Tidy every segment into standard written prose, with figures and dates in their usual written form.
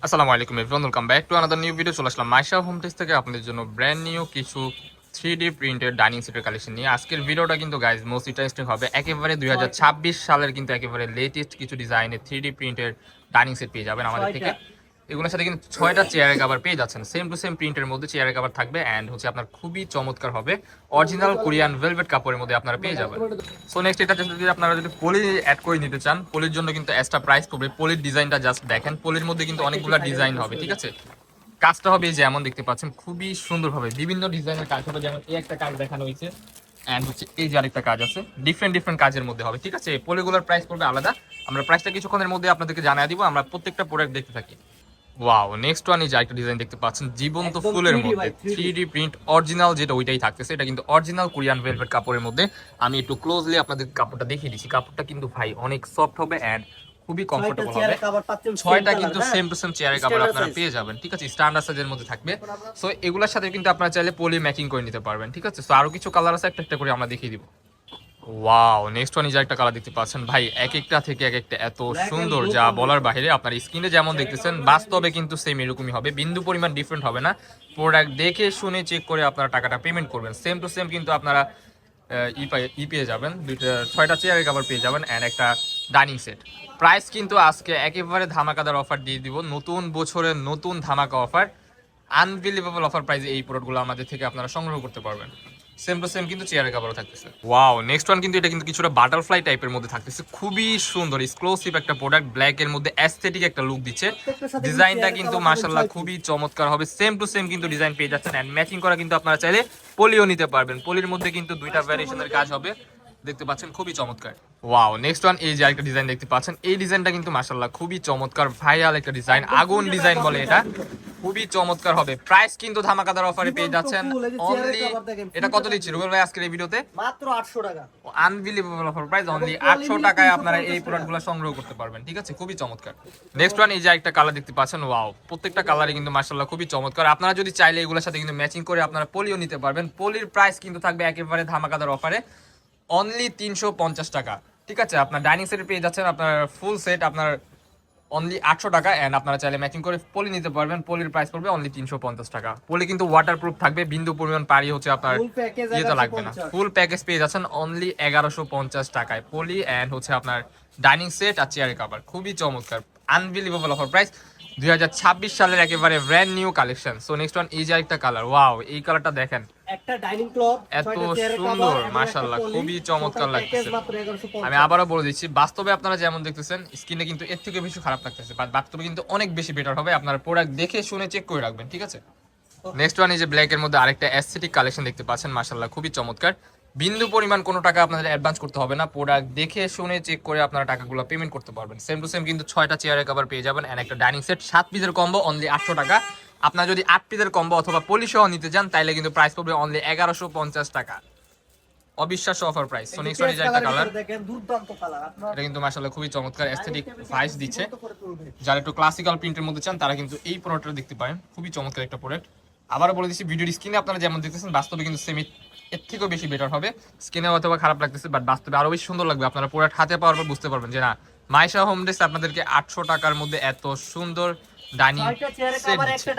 আসসালামু আলাইকুম everyone, welcome back to another new video. চলে আসলাম মাইশা হোম টেক্স থেকে আপনাদের জন্য ব্র্যান্ড নিউ কিছু 3D প্রিন্টেড ডাইনিং সেটের কালেকশন নিয়ে। আজকের ভিডিওটা কিন্তু গাইজ মোস্ট ইন্টারেস্টিং হবে। একেবারে 2026 সালের কিন্তু একেবারে লেটেস্ট কিছু ডিজাইনের 3D প্রিন্টের ডাইনিং সেট পেয়ে যাবেন আমাদের থেকে। এগুলোর সাথে কিন্তু 6টা চেয়ারের কভার পেয়ে যাচ্ছেন, সেম টু সেম প্রিন্টের মধ্যে চেয়ারের কভার থাকবে অ্যান্ড হচ্ছে আপনার খুবই চমৎকার হবে। অরিজিনাল কোরিয়ান ভেলভেট কাপড়ের মধ্যে আপনারা পেয়ে যাবেন। সো নেক্সট এটা যদি আপনারা যদি পলি অ্যাড করে নিতে চান, পলির জন্য কিন্তু এক্সট্রা প্রাইস পড়বে। পলির ডিজাইনটা জাস্ট দেখেন, পলির মধ্যে কিন্তু অনেকগুলো ডিজাইন হবে, ঠিক আছে। কাজটা হবে এই যে এমন দেখতে পাচ্ছেন, খুবই সুন্দরভাবে বিভিন্ন ডিজাইনের কাজ হবে। যেমন এই একটা কাজ দেখানো হয়েছে অ্যান্ড হচ্ছে এই যে আরেকটা কাজ আছে, ডিফারেন্ট ডিফারেন্ট কাজের মধ্যে হবে, ঠিক আছে। পলিগুলোর প্রাইস পড়বে আলাদা। আমরা প্রাইসটা কিছুক্ষণের মধ্যে আপনাদেরকে জানিয়ে দিব। আমরা প্রত্যেকটা প্রোডাক্ট দেখতে থাকি। ওয়াও, নেক্সট ওয়ান এই যে একটা ডিজাইন দেখতে পাচ্ছেন, জীবন্ত ফুলের মধ্যে 3D প্রিন্ট অরিজিনাল, যেটা ওইটাই থাকতেছে। এটা কিন্তু অরিজিনাল কোরিয়ান ভেলভেট কাপড়ের মধ্যে। আমি একটু ক্লোজলি আপনাদের কাপড়টা দেখিয়ে দিচ্ছি। কাপড়টা কিন্তু ভাই অনেক সফট হবে এন্ড খুবই কমফোর্টেবল হবে। 6টা কিন্তু সেম টু সেম চেয়ারের কাপড় আপনারা পেয়ে যাবেন, ঠিক আছে। স্ট্যান্ডার্ড সাইজের মধ্যে থাকবে। সো এগুলোর সাথে কিন্তু আপনারা চাইলে পলি ম্যাচিং করে নিতে পারবেন, ঠিক আছে। সো আরো কিছু কালার আছে, একটা একটা করে আমরা দেখিয়ে দিব। ওয়াও, নেক্সট ওয়ান এই যে একটা কালার দেখতে পাচ্ছেন ভাই, এক একটা থেকে এক একটা এত সুন্দর যা বলার বাইরে। আপনার স্ক্রিনে যেমন দেখতেছেন বাস্তবে কিন্তু সেম এরকমই হবে, বিন্দু পরিমাণ ডিফারেন্ট হবে না। প্রোডাক্ট দেখে শুনে চেক করে আপনারা টাকাটা পেমেন্ট করবেন। সেম টু সেম কিন্তু আপনারা পেয়ে যাবেন, 6টা চেয়ারের কভার পেয়ে যাবেন অ্যান্ড একটা ডাইনিং সেট। প্রাইস কিন্তু আজকে একেবারে ধামাকাদার অফার দিয়ে দিব, নতুন বছরের নতুন ধামাকা অফার। আনবিলিভেবল অফার প্রাইসে এই প্রোডাক্টগুলো আমাদের থেকে আপনারা সংগ্রহ করতে পারবেন। সেম টু সেম কিন্তু চেয়ারের কভারও থাকতেছে। ওয়াও, নেক্সট ওয়ান কিন্তু এটা কিন্তু কিছুটা বাটারফ্লাই টাইপের মধ্যে থাকতেছে, খুবই সুন্দর এক্সক্লুসিভ একটা প্রোডাক্ট। ব্ল্যাক এর মধ্যে অ্যাস্থেটিক একটা লুক দিচ্ছে। ডিজাইনটা কিন্তু মাশাআল্লাহ খুবই চমৎকার হবে। সেম টু সেম কিন্তু ডিজাইন পেয়ে যাচ্ছেন এন্ড ম্যাচিং করা কিন্তু আপনারা চাইলে পলিও নিতে পারবেন। পলির মধ্যে কিন্তু দুইটা ভ্যারিয়েশনের কাজ হবে, দেখতে পাচ্ছেন খুবই চমৎকার। ওয়াও, নেক্সট ওয়ান এই যে আরেকটা ডিজাইন দেখতে পাচ্ছেন। এই ডিজাইনটা কিন্তু মাশাআল্লাহ খুবই চমৎকার, ভাইরাল একটা ডিজাইন, আগুন ডিজাইন বলে এটা। খুবই চমৎকার হবে। প্রাইস কিন্তু ধামাকাদার অফারে পেয়ে যাচ্ছেন অনলি। এটা কত দিচ্ছি রুবেল ভাই আজকের এই ভিডিওতে? মাত্র 800 টাকা। আনবিলিভেবল অফার প্রাইস, অনলি 800 টাকায় আপনারা এই প্রোডাক্টগুলো সংগ্রহ করতে পারবেন, ঠিক আছে। খুবই চমৎকার। নেক্সট ওয়ান এই যে একটা কালার দেখতে পাচ্ছেন। ওয়াও, প্রত্যেকটা কালারই কিন্তু মাশাআল্লাহ খুবই চমৎকার। আপনারা যদি চাইলে এগুলোর সাথে কিন্তু ম্যাচিং করে আপনারা পলিও নিতে পারবেন। পলির প্রাইস কিন্তু থাকবে একেবারে ধামাকাদার অফারে, অনলি 350 টাকা, ঠিক আছে। আপনার ডাইনিং সেট পেয়ে যাচ্ছেন আপনার ফুল সেট আপনার অনলি 800 টাকা অ্যান্ড আপনারা চাইলে ম্যাচিং করে পলি নিতে পারবেন। পলির প্রাইস পড়বে অনলি 350 টাকা। পলি কিন্তু ওয়াটারপ্রুফ থাকবে, বিন্দু পরিমাণ পানি হচ্ছে আপনার ইয়েতে লাগবে না। ফুল প্যাকেজ পেয়ে যাচ্ছেন অনলি 1150 টাকায়, পলি অ্যান্ড হচ্ছে আপনার ডাইনিং সেট আর চেয়ারের কভার। খুবই চমৎকার, আনবিলিভেবল অফার প্রাইস, 2026 সালের একেবারে brand new collection. So next one এই যে একটা কালার। ওয়াও, এই কালারটা দেখেন, একটা ডাইনিং ক্লথ এত সুন্দর মাশাআল্লাহ, খুবই চমৎকার লাগতেছে। আমি আবারও বলে দিচ্ছি, বাস্তবে আপনারা যেমন দেখতেছেন স্ক্রিনে কিন্তু এর থেকে বেশি খারাপ লাগতেছে, বাট বাস্তবে কিন্তু অনেক বেশি বেটার হবে। আপনারা প্রোডাক্ট দেখে শুনে চেক করে রাখবেন, ঠিক আছে। নেক্সট ওয়ান এই যে ব্ল্যাক এর মধ্যে আরেকটা অ্যাস্থেটিক কালেকশন দেখতে পাচ্ছেন, মাশাআল্লাহ খুবই চমৎকার। বিন্দু পরিমাণ কোনো টাকা আপনাদের অ্যাডভান্স করতে হবে না, প্রোডাক্ট দেখে শুনে চেক করে আপনারা টাকাগুলো পেমেন্ট করতে পারবেন। সেম টু সেম কিন্তু 6টা চেয়ারের কভার পেয়ে যাবেন এন্ড একটা ডাইনিং সেট, 7 পিসের কম্বো অনলি 800 টাকা। আপনারা যদি 8 পিসের কম্বো অথবা পলি সহ নিতে চান তাইলে কিন্তু প্রাইস পড়বে অনলি 1150 টাকা। অবিশ্বাস্য offer price. So next one এই যে একটা কালার, দেখেন দুর্দান্ত কালার। আপনারা এটা কিন্তু মাশাআল্লাহ খুবই চমৎকার অ্যাস্থেটিক ভাইস দিচ্ছে। যারা একটু ক্লাসিক্যাল প্রিন্টের মধ্যে চান তারা কিন্তু এই প্রোডাক্টটা দেখতে পারেন, খুবই চমৎকার একটা প্রোডাক্ট। আবারও বলে দিচ্ছি, ভিডিওর স্ক্রিনে আপনারা যেমন দেখতেছেন বাস্তবে কিন্তু সেম এর থেকেও বেশি বেটার হবে। স্ক্রিনে অথবা খারাপ লাগতেছে, বাট বাস্তবে আরো বেশি সুন্দর লাগবে। আপনারা প্রোডাক্ট হাতে পাওয়ার পর বুঝতে পারবেন যে না, মাইশা হোম ডেস্ক আপনাদেরকে 800 টাকার মধ্যে এত সুন্দর ডাইনিং সেট দিচ্ছে।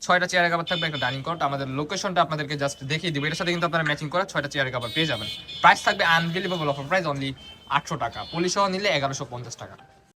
6টা চেয়ারের কভার থাকবে, একটা ডাইনিং কট। আমাদের লোকেশনটা আপনাদেরকে জাস্ট দেখিয়ে দিব। এটার সাথে কিন্তু আপনারা ম্যাচিং করা 6টা চেয়ারের কভার পেয়ে যাবেন। প্রাইস থাকবে আনবিলিভেবল অফার প্রাইস, অনলি 800 টাকা। পলি সহ নিলে 1150 টাকা।